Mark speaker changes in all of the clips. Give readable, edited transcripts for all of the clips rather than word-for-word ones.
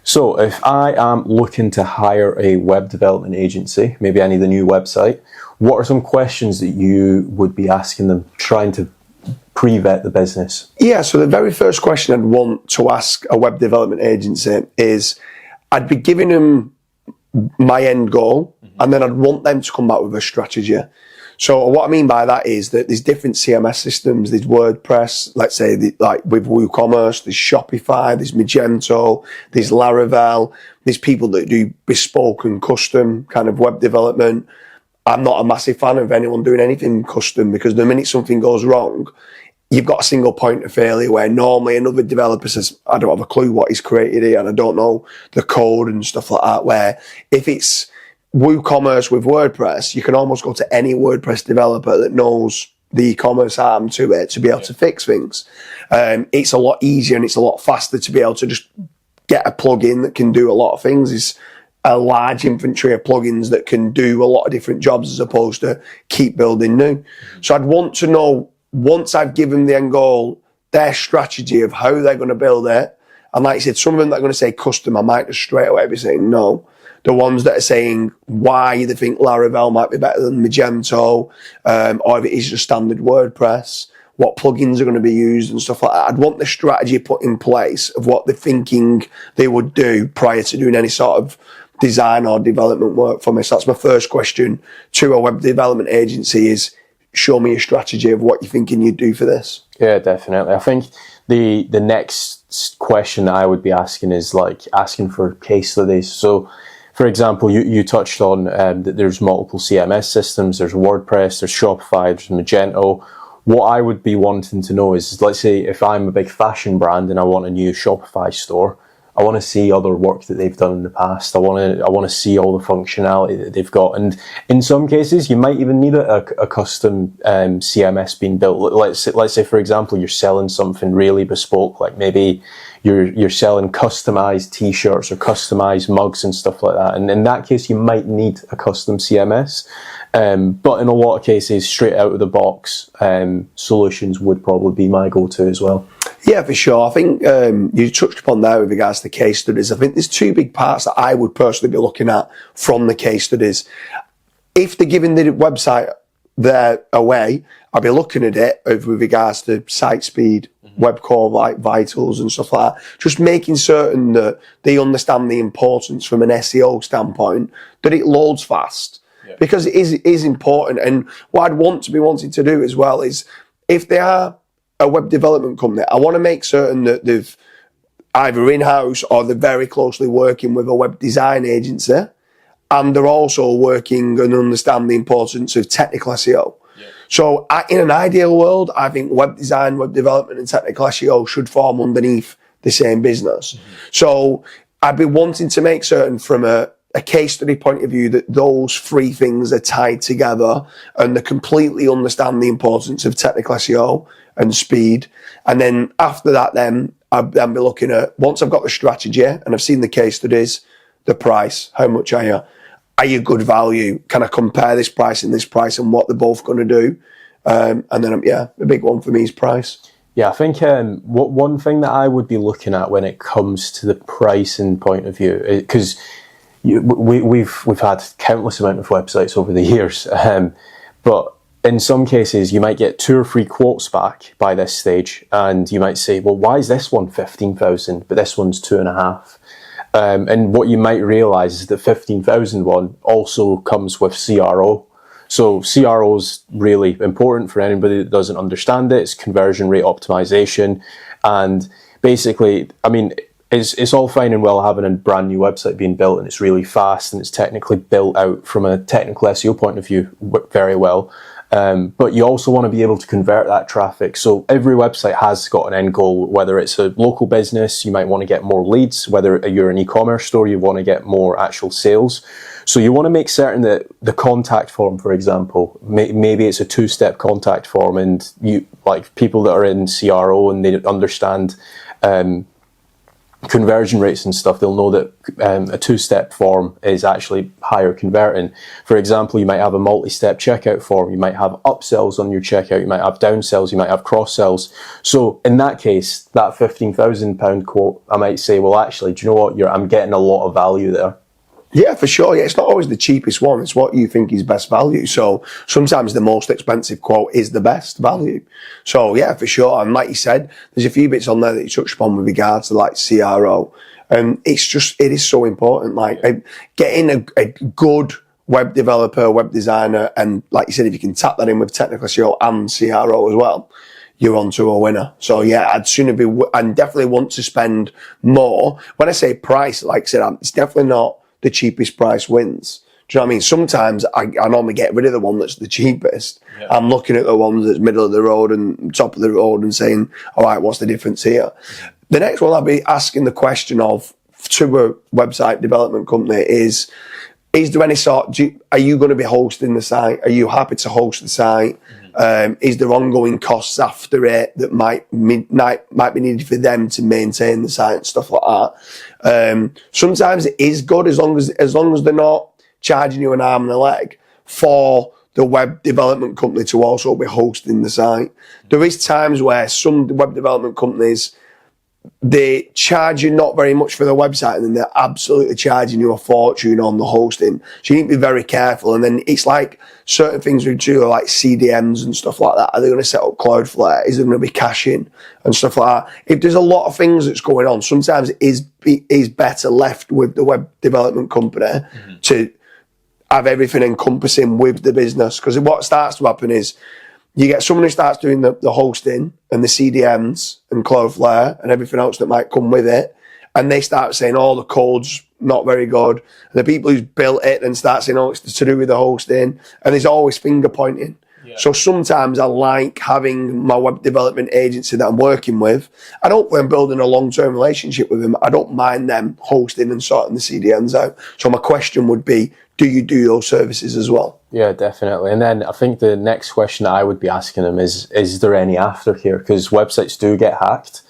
Speaker 1: So if I am looking to hire a web development agency, maybe I need a new website, what are some questions that you would be asking them, trying to pre-vet the business?
Speaker 2: Yeah, so the very first question I'd want to ask a web development agency is, I'd be giving them my end goal, and then I'd want them to come back with a strategy. So what I mean by that is that there's different CMS systems. There's WordPress, let's say, like with WooCommerce, there's Shopify, there's Magento, there's Laravel, there's people that do bespoke and custom kind of web development. I'm not a massive fan of anyone doing anything custom, because the minute something goes wrong, you've got a single point of failure where normally another developer says, I don't have a clue what he's created here and I don't know the code and stuff like that, where if it's WooCommerce with WordPress, you can almost go to any WordPress developer that knows the e-commerce arm to it to be able to fix things. It's a lot easier and it's a lot faster to be able to just get a plugin that can do a lot of things. It's a large inventory of plugins that can do a lot of different jobs as opposed to keep building new. So I'd want to know, once I've given the end goal, their strategy of how they're going to build it. And like I said, some of them that are going to say custom, I might just straight away be saying no. The ones that are saying why they think Laravel might be better than Magento, or if it is just standard WordPress, what plugins are going to be used and stuff like that. I'd want the strategy put in place of what they're thinking they would do prior to doing any sort of design or development work for me. So that's my first question to a web development agency is, show me a strategy of what you're thinking you'd do for this.
Speaker 1: Yeah, definitely. I think the next question that I would be asking is like asking for case studies. So, for example, you touched on that there's multiple CMS systems, there's WordPress, there's Shopify, there's Magento. What I would be wanting to know is, let's say if I'm a big fashion brand and I want a new Shopify store, I want to see other work that they've done in the past. I want to see all the functionality that they've got. And in some cases, you might even need a custom CMS being built. Let's say, for example, you're selling something really bespoke, like maybe you're selling customized T-shirts or customized mugs and stuff like that. And in that case, you might need a custom CMS. But in a lot of cases, straight out of the box, solutions would probably be my go-to as well.
Speaker 2: Yeah, for sure. I think you touched upon there with regards to case studies. I think there's two big parts that I would personally be looking at from the case studies. If they're giving the website their away, I'll be looking at it with regards to site speed, web core like vitals and stuff like that. Just making certain that they understand the importance from an SEO standpoint, that it loads fast. Yeah. Because it is important. And what I'd want to be wanting to do as well is, if they are a web development company, I want to make certain that they've either in-house or they're very closely working with a web design agency, and they're also working and understand the importance of technical SEO. Yeah. So in an ideal world, I think web design, web development and technical SEO should form underneath the same business. Mm-hmm. So I'd be wanting to make certain from a case study point of view that those three things are tied together and they completely understand the importance of technical SEO and speed. And then after that, then I'd be looking at, once I've got the strategy and I've seen the case studies, the price, how much are you? Are you good value? Can I compare this price and what they're both going to do? And then, the big one for me is price.
Speaker 1: Yeah, I think one thing that I would be looking at when it comes to the pricing point of view, because we've had countless amount of websites over the years, but in some cases, you might get 2 or 3 quotes back by this stage, and you might say, well, why is this one 15,000, but this one's 2.5? And what you might realize is the 15,000 one also comes with CRO. So CRO is really important for anybody that doesn't understand it. It's conversion rate optimization. And basically, I mean, it's all fine and well having a brand new website being built and it's really fast and it's technically built out from a technical SEO point of view very well. But you also want to be able to convert that traffic. So every website has got an end goal, whether it's a local business, you might want to get more leads, whether you're an e-commerce store, you want to get more actual sales. So you want to make certain that the contact form, for example, maybe it's a 2-step contact form, and you, like people that are in CRO and they understand conversion rates and stuff, they'll know that a two-step form is actually higher converting. For example, you might have a multi-step checkout form, you might have upsells on your checkout, you might have downsells, you might have cross-sells. So in that case, that £15,000 quote, I might say, well, actually, do you know what? I'm getting a lot of value there.
Speaker 2: Yeah, for sure. Yeah, it's not always the cheapest one. It's what you think is best value. So sometimes the most expensive quote is the best value. So yeah, for sure. And like you said, there's a few bits on there that you touched upon with regards to like CRO. And it is so important. Like getting a good web developer, web designer, and like you said, if you can tap that in with technical SEO and CRO as well, you're onto a winner. So yeah, I'd definitely want to spend more. When I say price, like I said, it's definitely not the cheapest price wins. Do you know what I mean? Sometimes I normally get rid of the one that's the cheapest. Yeah. I'm looking at the one that's middle of the road and top of the road and saying, all right, what's the difference here? Yeah. The next one I'll be asking the question of to a website development company is there any are you going to be hosting the site? Are you happy to host the site? Mm-hmm. Is there ongoing costs after it that might be needed for them to maintain the site and stuff like that? Sometimes it is good as long as they're not charging you an arm and a leg for the web development company to also be hosting the site. There is times where some web development companies, they charge you not very much for the website and then they're absolutely charging you a fortune on the hosting. So you need to be very careful. And then it's like certain things we do like CDMs and stuff like that. Are they going to set up Cloudflare? Is there going to be caching and stuff like that? If there's a lot of things that's going on, sometimes it is better left with the web development company to have everything encompassing with the business. Because what starts to happen is you get someone who starts doing the hosting and the CDMs and Cloudflare and everything else that might come with it, and they start saying, oh, the code's not very good. And the people who's built it then start saying, oh, it's to do with the hosting. And there's always finger pointing. Yeah. So sometimes I like having my web development agency that I'm working with, and hopefully I'm building a long-term relationship with them. I don't mind them hosting and sorting the CDMs out. So my question would be, do you do those services as well?
Speaker 1: Yeah, definitely. And then I think the next question I would be asking them is there any aftercare? Because websites do get hacked.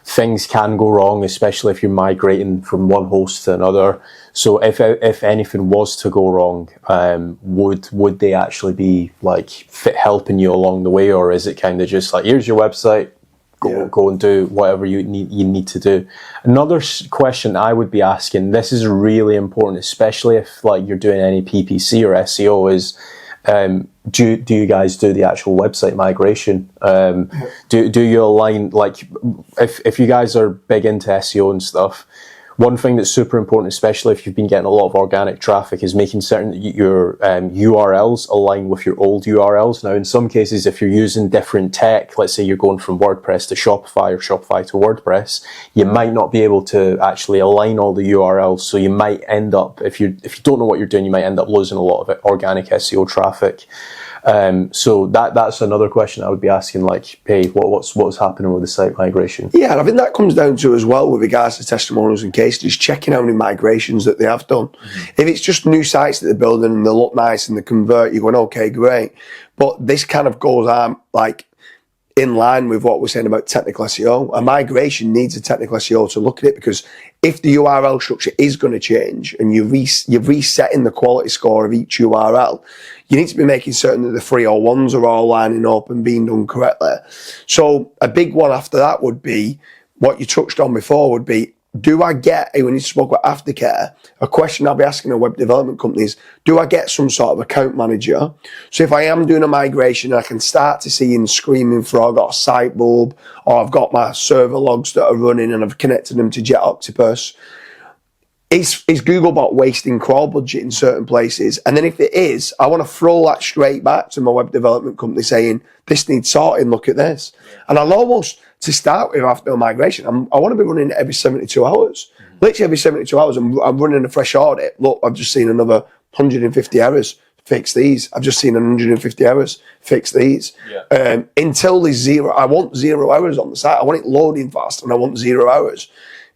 Speaker 1: Things can go wrong, especially if you're migrating from one host to another. So if anything was to go wrong, would they actually be like helping you along the way, or is it kind of just like, here's your website, go and do whatever you need to do? Another question I would be asking, this is really important, especially if like you're doing any PPC or SEO, is do you guys do the actual website migration? Do you align, like if you guys are big into SEO and stuff, one thing that's super important, especially if you've been getting a lot of organic traffic, is making certain that your URLs align with your old URLs. Now, in some cases, if you're using different tech, let's say you're going from WordPress to Shopify or Shopify to WordPress, you might not be able to actually align all the URLs. So you might end up, if you don't know what you're doing, you might end up losing a lot of organic SEO traffic. So that's another question I would be asking, like, hey, what's happening with the site migration?
Speaker 2: Yeah, and I think that comes down to as well with regards to testimonials and case studies, checking how many migrations that they have done. Mm-hmm. If it's just new sites that they're building and they look nice and they convert, you're going, okay, great. But this kind of goes on like in line with what we're saying about technical SEO. A migration needs a technical SEO to look at it, because if the URL structure is going to change and you're resetting the quality score of each URL, you need to be making certain that the 301s are all lining up and being done correctly. So a big one after that would be, what you touched on before would be, do I get, when you spoke about aftercare, a question I'll be asking a web development company is, do I get some sort of account manager? So if I am doing a migration, I can start to see in Screaming Frog or Sitebulb, or I've got my server logs that are running and I've connected them to Jet Octopus. Is Googlebot wasting crawl budget in certain places? And then if it is, I want to throw that straight back to my web development company saying, this needs sorting, look at this. And I'll almost, to start with after a migration, I want to be running it every 72 hours. Mm-hmm. Literally every 72 hours, I'm running a fresh audit. Look, I've just seen another 150 errors. Fix these. I've just seen 150 errors. Fix these. Yeah. Until there's zero, I want 0 hours on the site. I want it loading fast and I want 0 hours.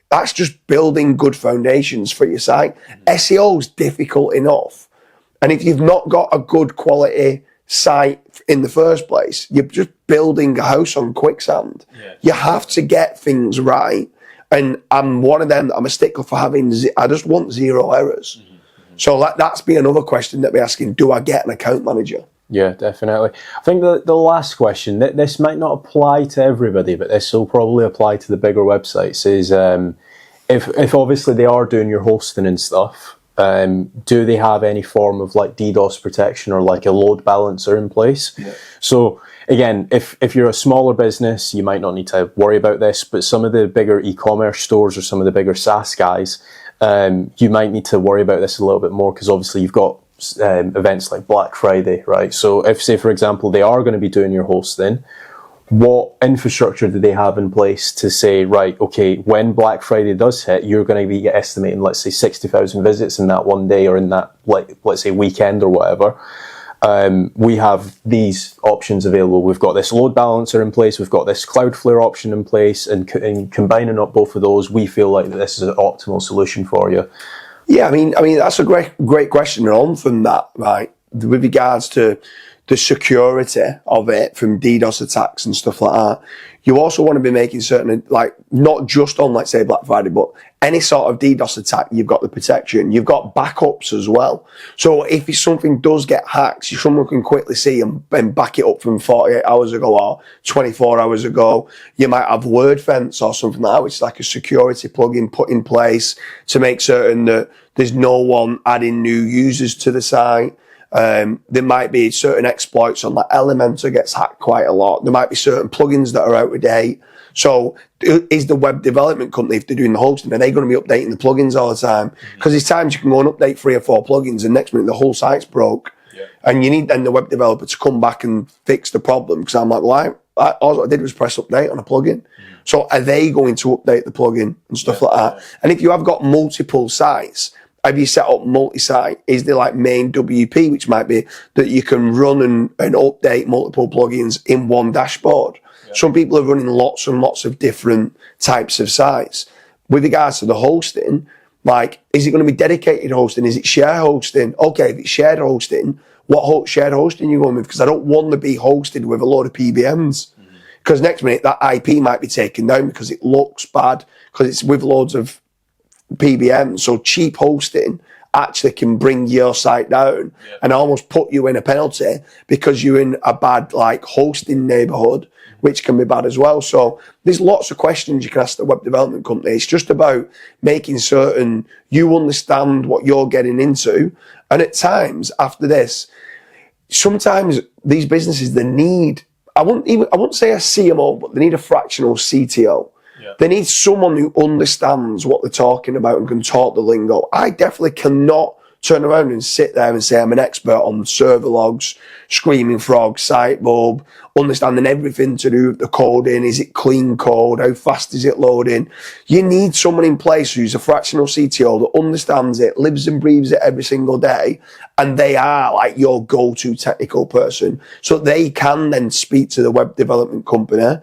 Speaker 2: That's just building good foundations for your site. Mm-hmm. SEO is difficult enough. And if you've not got a good quality site in the first place, you're just building a house on quicksand. Yeah. You have to get things right. And I'm one of them that I'm a stickler for having, I just want 0 errors. So that's be another question that we're asking, do I get an account manager?
Speaker 1: Yeah, definitely. I think the last question, this might not apply to everybody, but this will probably apply to the bigger websites, is if obviously they are doing your hosting and stuff, do they have any form of like DDoS protection or like a load balancer in place?
Speaker 2: Yeah.
Speaker 1: So again, if you're a smaller business, you might not need to worry about this, but some of the bigger e-commerce stores or some of the bigger SaaS guys, you might need to worry about this a little bit more, because obviously you've got events like Black Friday, right? So if, say, for example, they are going to be doing your hosting, what infrastructure do they have in place to say, right, okay, when Black Friday does hit, you're going to be estimating, let's say, 60,000 visits in that one day or in that, like, let's say, weekend or whatever. We have these options available. We've got this load balancer in place. We've got this Cloudflare option in place, and combining up both of those, we feel like this is an optimal solution for you.
Speaker 2: Yeah, I mean that's a great question. And on from that, right, with regards to the security of it from DDoS attacks and stuff like that, you also want to be making certain, like, not just on, let's say, Black Friday, but any sort of DDoS attack, you've got the protection. You've got backups as well. So if something does get hacked, someone can quickly see and back it up from 48 hours ago or 24 hours ago. You might have Word Fence or something like that, which is like a security plugin put in place to make certain that there's no one adding new users to the site. There might be certain exploits on, like Elementor gets hacked quite a lot. There might be certain plugins that are out of date. So is the web development company, if they're doing the hosting, are they going to be updating the plugins all the time? Because there's times you can go and update 3 or 4 plugins and next minute the whole site's broke. Yeah. And you need then the web developer to come back and fix the problem. Because I'm like, well, all I did was press update on a plugin. So are they going to update the plugin and stuff like that? And if you have got multiple sites, have you set up multi-site? Is there like main WP, which might be that you can run and update multiple plugins in one dashboard? Yeah. Some people are running lots and lots of different types of sites. With regards to the hosting, like, is it going to be dedicated hosting? Is it shared hosting? Okay, if it's shared hosting, what shared hosting are you going with? Because I don't want to be hosted with a load of PBMs. Because next minute that IP might be taken down because it looks bad, because it's with loads of PBM. So cheap hosting actually can bring your site down and almost put you in a penalty because you're in a bad, like, hosting neighborhood, which can be bad as well. So there's lots of questions you can ask the web development company. It's just about making certain you understand what you're getting into. And at times after this, sometimes these businesses, they need, I wouldn't say a CMO, but they need a fractional CTO. Yeah. They need someone who understands what they're talking about and can talk the lingo. I definitely cannot turn around and sit there and say I'm an expert on server logs, Screaming Frog, Sitebulb, understanding everything to do with the coding. Is it clean code? How fast is it loading? You need someone in place who's a fractional CTO that understands it, lives and breathes it every single day, and they are like your go-to technical person. So they can then speak to the web development company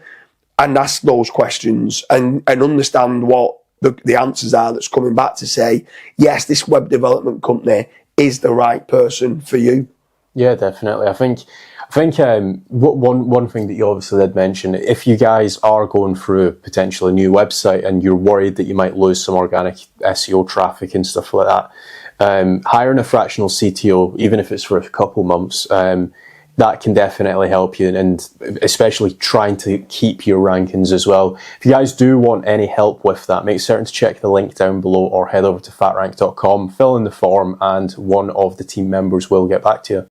Speaker 2: and ask those questions and understand what the answers are that's coming back to say, yes, this web development company is the right person for you.
Speaker 1: Yeah, definitely. I think one thing that you obviously did mention, if you guys are going through potentially a new website and you're worried that you might lose some organic SEO traffic and stuff like that, hiring a fractional CTO, even if it's for a couple months, that can definitely help you, and especially trying to keep your rankings as well. If you guys do want any help with that, make certain to check the link down below or head over to fatrank.com, fill in the form, and one of the team members will get back to you.